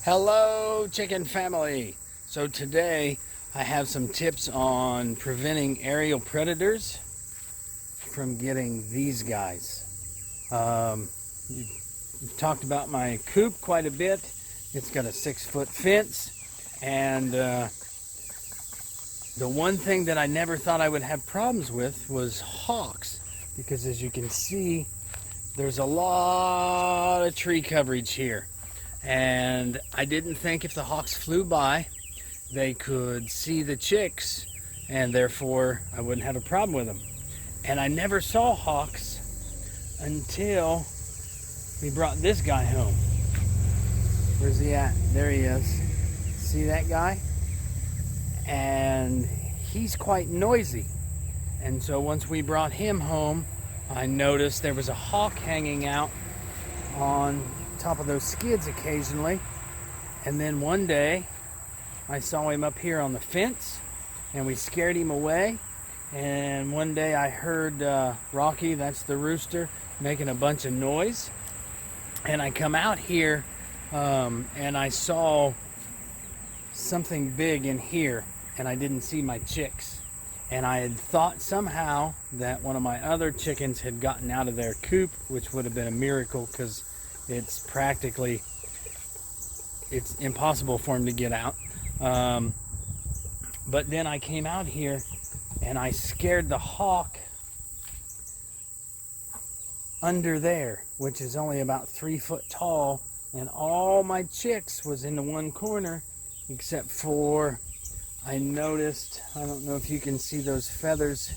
Hello, chicken family. So today I have some tips on preventing aerial predators from getting these guys. You've talked about my coop quite a bit. It's got a 6-foot fence, and the one thing that I never thought I would have problems with was hawks, because as you can see, there's a lot of tree coverage here. And I didn't think if the hawks flew by, they could see the chicks, and therefore I wouldn't have a problem with them. And I never saw hawks until we brought this guy home. Where's he at? There he is. See that guy? And he's quite noisy. And so once we brought him home, I noticed there was a hawk hanging out on top of those skids occasionally. And then one day I saw him up here on the fence, and we scared him away. And one day I heard Rocky, that's the rooster, making a bunch of noise. And I come out here and I saw something big in here, and I didn't see my chicks. And I had thought somehow that one of my other chickens had gotten out of their coop, which would have been a miracle, because it's impossible for him to get out. But then I came out here and I scared the hawk under there, which is only about 3 foot tall, and all my chicks was in the one corner, except for I noticed, I don't know if you can see those feathers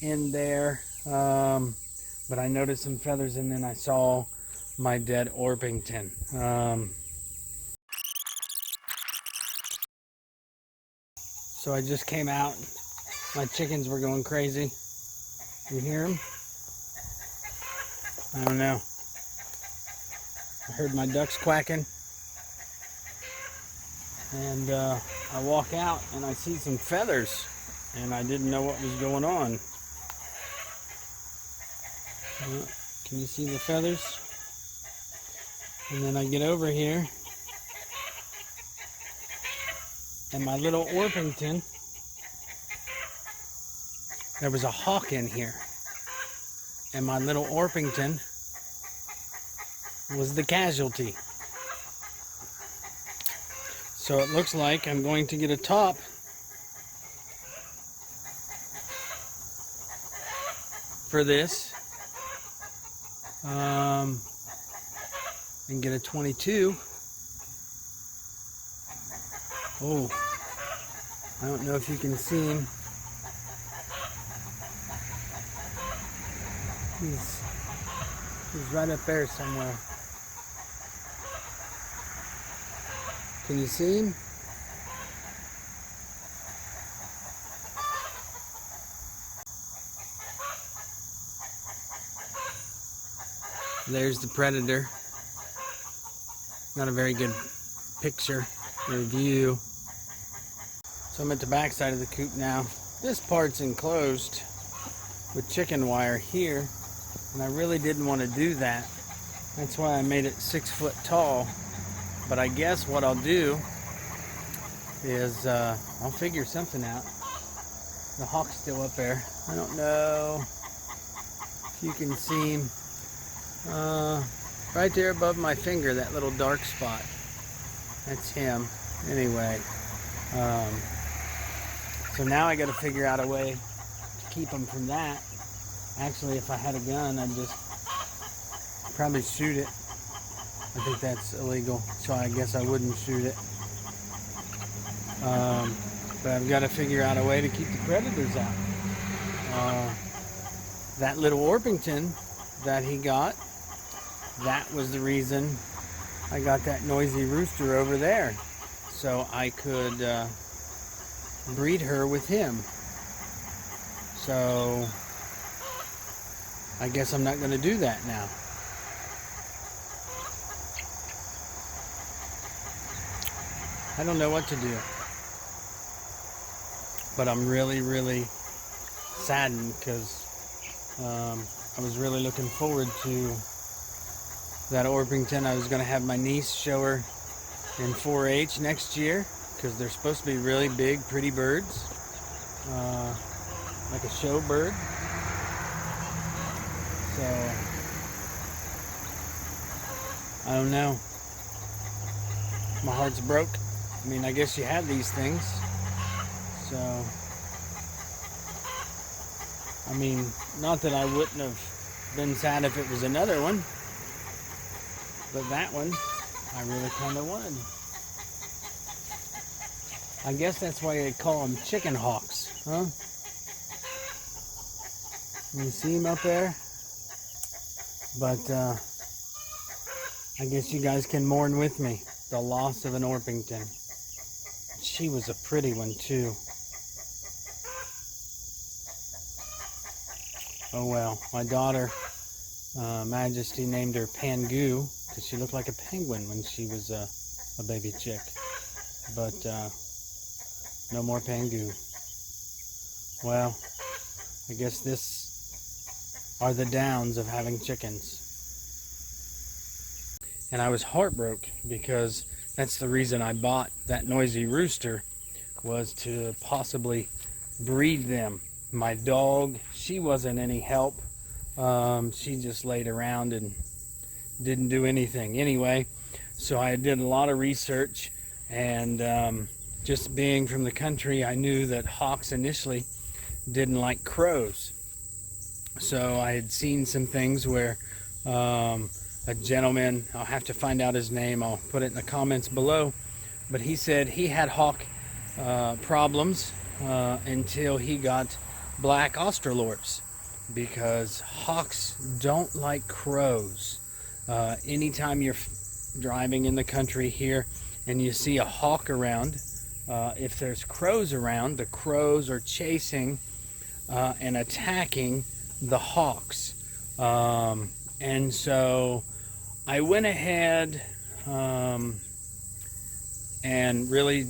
in there, but I noticed some feathers, and then I saw my dead Orpington. So I just came out. My chickens were going crazy. You hear them? I don't know. I heard my ducks quacking. And I walk out and I see some feathers, and I didn't know what was going on. Can you see the feathers? And then I get over here, and my little Orpington, there was a hawk in here, and my little Orpington was the casualty. So it looks like I'm going to get a top for this, and get a 22. Oh, I don't know if you can see him. He's right up there somewhere. Can you see him? There's the predator. Not a very good picture or view. So I'm at the back side of the coop now. This part's enclosed with chicken wire here, and I really didn't want to do that. That's why I made it 6 foot tall. But I guess what I'll do is I'll figure something out. The hawk's still up there. I don't know if you can see him. Right there above my finger, that little dark spot. That's him. Anyway, so now I got to figure out a way to keep him from that. Actually, if I had a gun, I'd just probably shoot it. I think that's illegal, so I guess I wouldn't shoot it. But I've got to figure out a way to keep the predators out. That little Orpington that he got, that was the reason I got that noisy rooster over there, so I could breed her with him. So I guess I'm not going to do that now. I don't know what to do, but I'm really, really saddened, because I was really looking forward to that Orpington. I was going to have my niece show her in 4-H next year because they're supposed to be really big, pretty birds, like a show bird. So I don't know. My heart's broke. I mean, I guess you have these things. So, I mean, not that I wouldn't have been sad if it was another one, but that one I really kind of wanted. I guess that's why they call them chicken hawks, huh? You see them up there? But I guess you guys can mourn with me the loss of an Orpington. She was a pretty one too. Oh well, my daughter, Majesty, named her Pangu because she looked like a penguin when she was a baby chick. But no more Pangu. Well, I guess this are the downs of having chickens. And I was heartbroken because that's the reason I bought that noisy rooster, was to possibly breed them. My dog, she wasn't any help. She just laid around and didn't do anything anyway. So I did a lot of research, and just being from the country, I knew that hawks initially didn't like crows. So I had seen some things where a gentleman, I'll have to find out his name, I'll put it in the comments below, but he said he had hawk problems until he got black Australorps, because hawks don't like crows. Anytime you're driving in the country here and you see a hawk around, if there's crows around, the crows are chasing and attacking the hawks. And so I went ahead and really,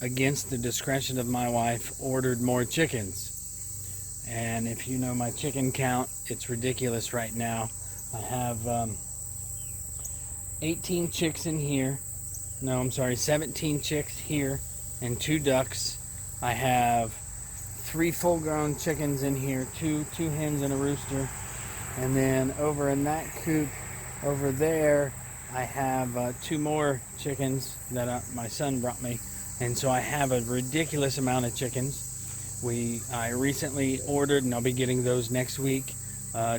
against the discretion of my wife, ordered more chickens. And if you know my chicken count, it's ridiculous right now. I have 18 chicks in here. No, I'm sorry, 17 chicks here and 2 ducks. I have 3 full-grown chickens in here, two hens and a rooster. And then over in that coop over there, I have 2 more chickens that my son brought me. And so I have a ridiculous amount of chickens. I recently ordered, and I'll be getting those next week,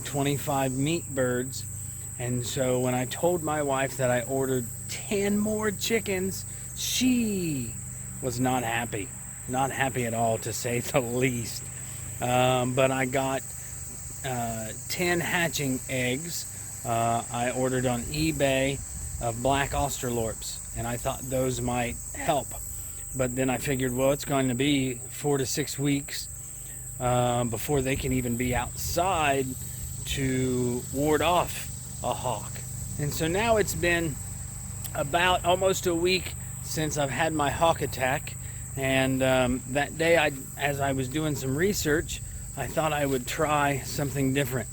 25 meat birds. And so when I told my wife that I ordered 10 more chickens, she was not happy. Not happy at all, to say the least. But I got 10 hatching eggs. I ordered on eBay of black Australorps, and I thought those might help. But then I figured, well, it's going to be 4 to 6 weeks before they can even be outside to ward off a hawk. And so now it's been about almost a week since I've had my hawk attack. And that day, as I was doing some research, I thought I would try something different.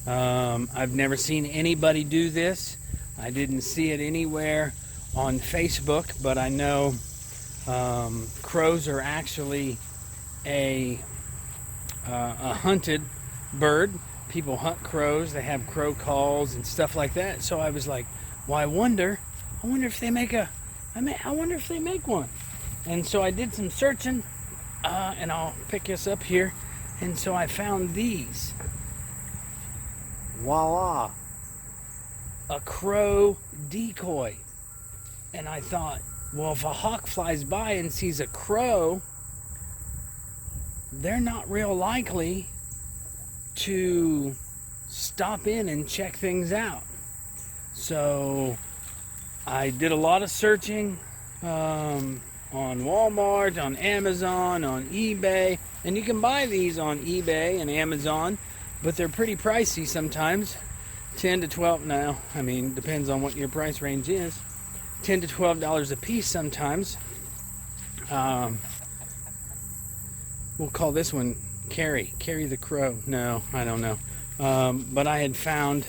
I've never seen anybody do this. I didn't see it anywhere on Facebook, but I know crows are actually a hunted bird. People hunt crows. They have crow calls and stuff like that. So I was like, well, I wonder if they make one. And so I did some searching, and I'll pick this up here. And so I found these. Voila! A crow decoy. And I thought, well, if a hawk flies by and sees a crow, they're not real likely to stop in and check things out. So I did a lot of searching on Walmart, on Amazon, on eBay, and you can buy these on eBay and Amazon, but they're pretty pricey sometimes. 10 to 12 now. I mean, depends on what your price range is. $10 to $12 a piece sometimes. We'll call this one Carrie the Crow. No, I don't know. But I had found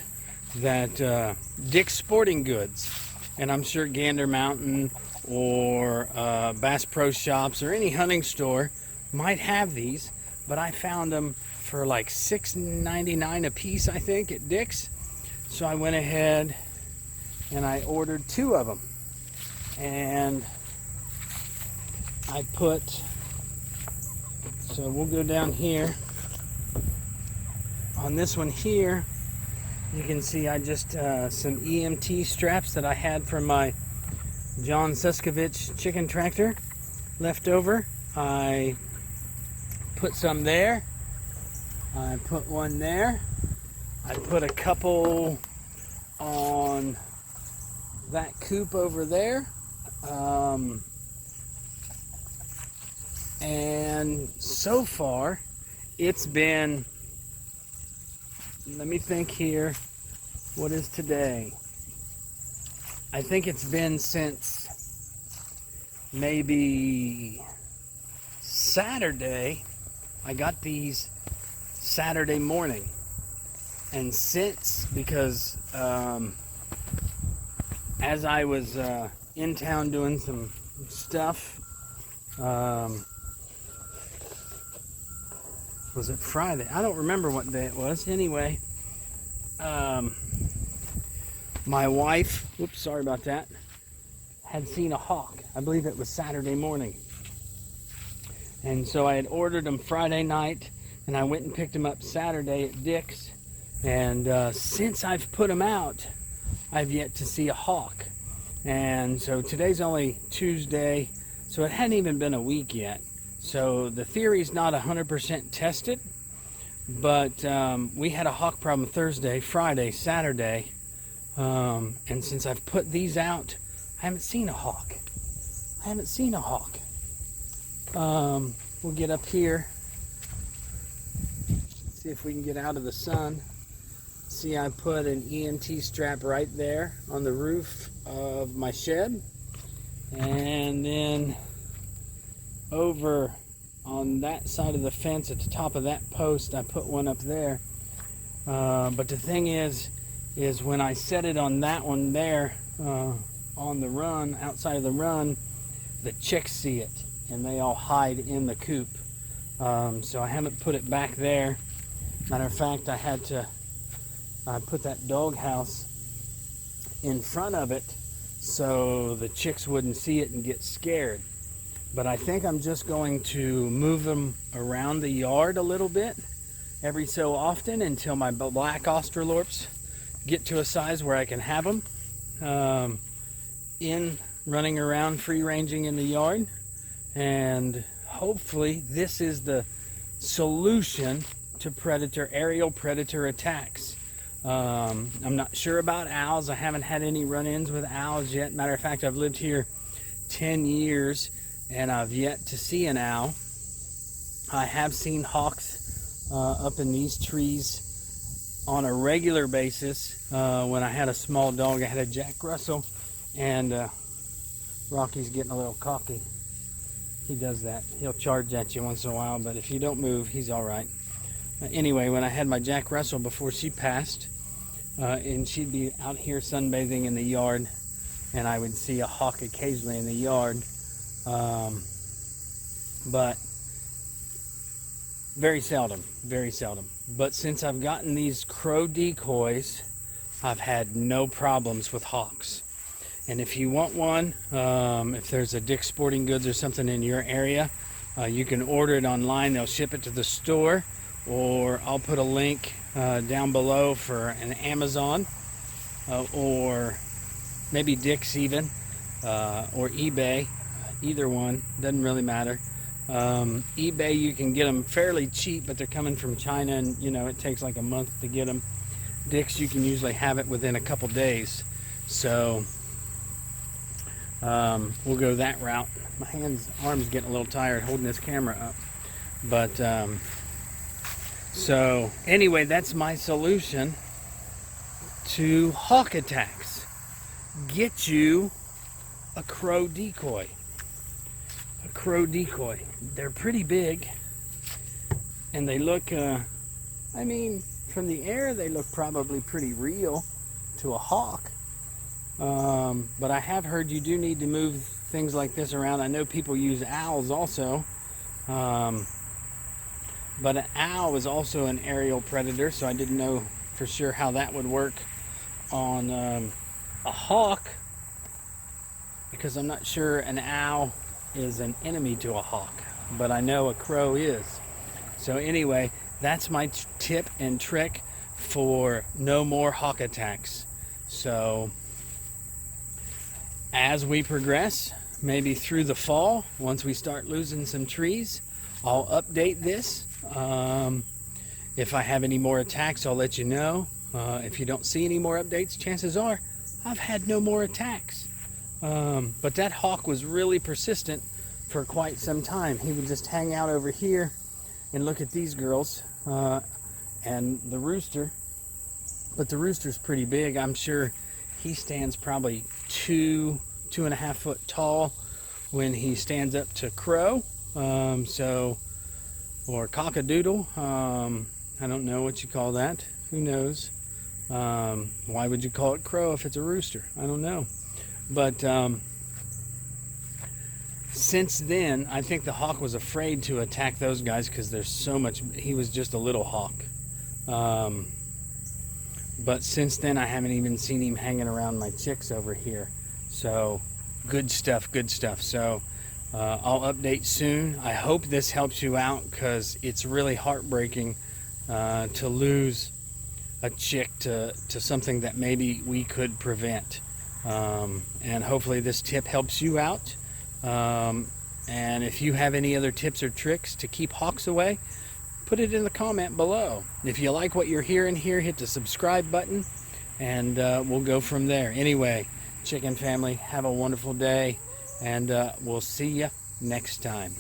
that Dick's Sporting Goods and I'm sure Gander Mountain or Bass Pro Shops or any hunting store might have these, but I found them for like $6.99 a piece, I think, at Dick's. So I went ahead and I ordered 2 of them, and I put, so we'll go down here. On this one here, you can see I just some EMT straps that I had from my John Suskovich chicken tractor left over. I put some there. I put one there. I put a couple on that coop over there. And so far, it's been, let me think here, what is today? I think it's been since maybe Saturday. I got these Saturday morning. And since, because as I was in town doing some stuff, was it Friday? I don't remember what day it was. Anyway, my wife, oops, sorry about that, had seen a hawk. I believe it was Saturday morning. And so I had ordered them Friday night, and I went and picked them up Saturday at Dick's. And since I've put them out, I've yet to see a hawk. And so today's only Tuesday, so it hadn't even been a week yet. So the theory's not 100% tested, but we had a hawk problem Thursday, Friday, Saturday, and since I've put these out, I haven't seen a hawk. We'll get up here, see if we can get out of the sun. See, I put an EMT strap right there on the roof of my shed, and then over on that side of the fence at the top of that post, I put one up there. But the thing is when I set it on that one there, on the run, outside of the run, the chicks see it and they all hide in the coop. So I haven't put it back there. Matter of fact, I put that dog house in front of it so the chicks wouldn't see it and get scared. But I think I'm just going to move them around the yard a little bit every so often until my black Australorps get to a size where I can have them running around, free ranging in the yard. And hopefully this is the solution to aerial predator attacks. I'm not sure about owls. I haven't had any run-ins with owls yet. Matter of fact, I've lived here 10 years and I've yet to see an owl. I have seen hawks up in these trees on a regular basis. When I had a small dog, I had a Jack Russell, and Rocky's getting a little cocky. He does that. He'll charge at you once in a while, but if you don't move, he's all right. Anyway, when I had my Jack Russell before she passed, and she'd be out here sunbathing in the yard, and I would see a hawk occasionally in the yard, but very seldom. But since I've gotten these crow decoys, I've had no problems with hawks. And if you want one, if there's a Dick's Sporting Goods or something in your area, you can order it online. They'll ship it to the store, or I'll put a link down below for an Amazon, or maybe Dick's even, or eBay. Either one, doesn't really matter. eBay, you can get them fairly cheap, but they're coming from China, and it takes like a month to get them. Dick's, you can usually have it within a couple days. So we'll go that route. My arm's getting a little tired holding this camera up. But so anyway, that's my solution to hawk attacks. Get you a crow decoy. A crow decoy. They're pretty big, and they look, from the air, they look probably pretty real to a hawk. But I have heard you do need to move things like this around. I know people use owls also. But an owl is also an aerial predator, so I didn't know for sure how that would work on a hawk, because I'm not sure an owl is an enemy to a hawk, but I know a crow is. So anyway, that's my tip and trick for no more hawk attacks. So as we progress, maybe through the fall, once we start losing some trees, I'll update this. If I have any more attacks, I'll let you know. If you don't see any more updates, chances are I've had no more attacks. But that hawk was really persistent for quite some time. He would just hang out over here and look at these girls and the rooster. But the rooster's pretty big. I'm sure he stands probably 2.5 foot tall when he stands up to crow. Or cockadoodle. I don't know what you call that. Who knows? Why would you call it crow if it's a rooster? I don't know. But since then, I think the hawk was afraid to attack those guys because there's so much. He was just a little hawk. But since then, I haven't even seen him hanging around my chicks over here. So good stuff, good stuff. So I'll update soon. I hope this helps you out, because it's really heartbreaking to lose a chick to something that maybe we could prevent. And hopefully this tip helps you out. And if you have any other tips or tricks to keep hawks away, put it in the comment below. If you like what you're hearing here, hit the subscribe button, and we'll go from there. Anyway, chicken family, have a wonderful day, and we'll see you next time.